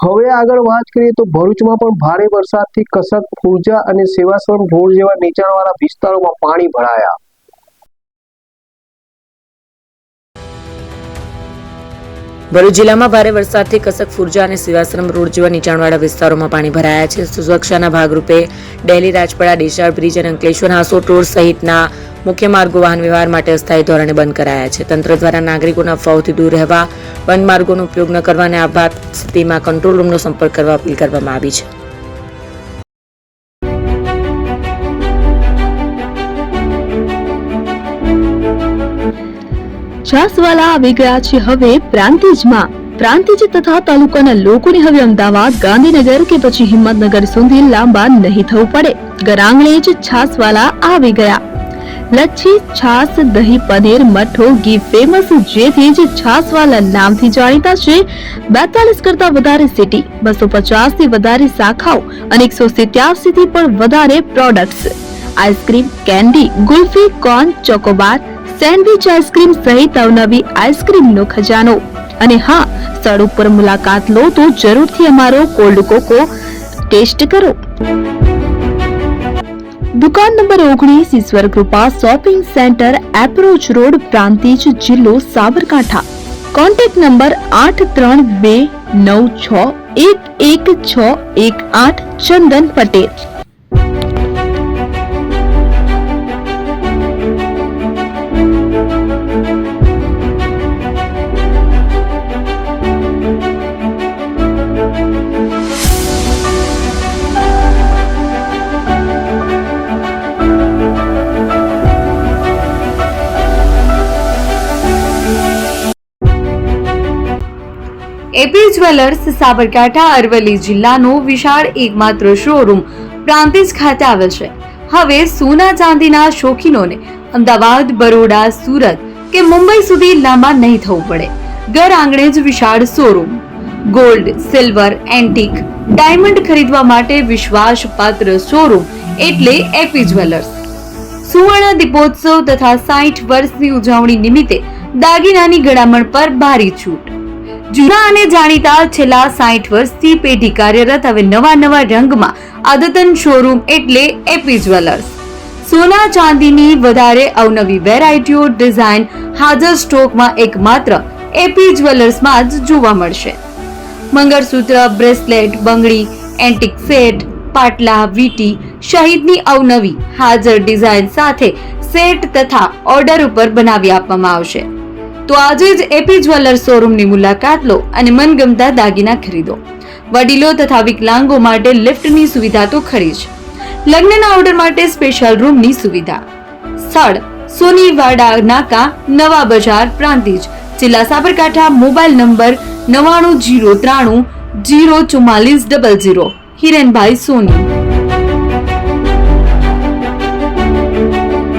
હવે આગળ વાત કરીએ તો ભરૂચમાં પણ ભારે વરસાદથી કસક, ફુરજા અને સેવાશ્રમ રોડ જેવા નીચાણવાળા વિસ્તારોમાં પાણી ભરાયા. ભરૂચ જિલ્લામાં ભારે વરસાદથી કસક, ફુરજા અને સેવાશ્રમ રોડ જેવા નીચાણવાળા વિસ્તારોમાં પાણી ભરાયા છે. સુરક્ષાના ભાગરૂપે ડેલી, રાજપરા, ડીસાળ બ્રિજ અને અંકલેશ્વર હાંસોટ રોડ સહિતના મુખ્ય માર્ગો વાહન વ્યવહાર માટે અસ્થાયી ધોરણે બંધ કરાયા છે. તંત્ર દ્વારા નાગરિકોને અફવાઓથી દૂર રહેવા, બંધ માર્ગોનો ઉપયોગ ન કરવા અને આપાત સ્થિતિમાં કંટ્રોલ રૂમનો સંપર્ક કરવા અપીલ કરવામાં આવી છે. છાસવાલા આવી ગયા છે હવે પ્રાંતિજમાં. પ્રાંતિજ તથા તાલુકાના લોકોને હવે અમદાવાદ, ગાંધીનગર કે પછી હિંમતનગર સુધી લાંબા નહીં થવું પડે. ઘરઆંગણે જ છાસવાલા આવી ગયા. લચ્છી, છાસ, દહીં, પનીર, મઠ્ઠો, ઘી ફેમસ, જેથી જ છાસવાલા નામથી જાણીતા છે. 42 કરતા વધારે સિટી, 250 થી વધારે શાખાઓ અને 187 થી પણ વધારે products. Ice cream, candy, kulfi, corn, Chocobar, sandwich ice cream સહિત અવનવી આઈસ્ક્રીમનો ખજાનો. અને હા, સ્થળ ઉપર મુલાકાત લો તો જરૂરથી અમારો કોલ્ડ કોકો ટેસ્ટ કરો. દુકાન નંબર 19, Ishwar Krupa shopping centre, approach road, Prantij, જિલ્લો Sabarkantha. Contact number 8329611618, Chandan Patel. AP jewellers Sabarkantha Aravalli જિલ્લાનો વિશાળ એકમાત્ર શોરૂમ પ્રાંતિજ ખાતે આવેલ છે. હવે સોના ચાંદીના શોખીનોને અમદાવાદ, બરોડા, સુરત કે મુંબઈ સુધી લાંબા નહીં થવું પડે. ઘર આંગણે જ વિશાળ showroom. Gold, silver, antique, diamond ખરીદવા માટે વિશ્વાસપાત્ર શોરૂમ એટલે એપી જ્વેલર્સ. સુવર્ણ દીપોત્સવ તથા 60 વર્ષની ઉજવણી નિમિત્તે દાગીનાની ગળામણ પર ભારી છૂટ. જૂના અને જાણીતા છેલ્લા 60 વર્ષથી પેઢી કાર્યરત હવે નવા રંગમાં અદ્યતન શોરૂમ એટલે એપી જ્વેલર્સ. સોના ચાંદીની વધારે અવનવી વેરાયટીઓ, ડિઝાઇન હાજર સ્ટોકમાં એકમાત્ર એપી જ્વેલર્સમાં જ જોવા મળશે. મંગળસૂત્ર, બ્રેસલેટ, બંગડી, એન્ટિક સેટ, પાટલા, વીટી સહિતની અવનવી હાજર ડિઝાઇન સાથે સેટ તથા ઓર્ડર ઉપર બનાવી આપવામાં આવશે. તો આજે જ એપી જ્વેલર્સ શોરૂમની મુલાકાત લો અને મનગમતા દાગીના ખરીદો. વડીલો તથા વિકલાંગો માટે લિફ્ટની સુવિધા તો ખરી જ. લગ્નના ઓર્ડર માટે સ્પેશિયલ રૂમની સુવિધા. સ્થળ સોનીવાડા નાકા, નવા બજાર, પ્રાંતિજ, જિલ્લા સાબરકાંઠા. Mobile number 9903304400. હિરેનભાઈ સોની.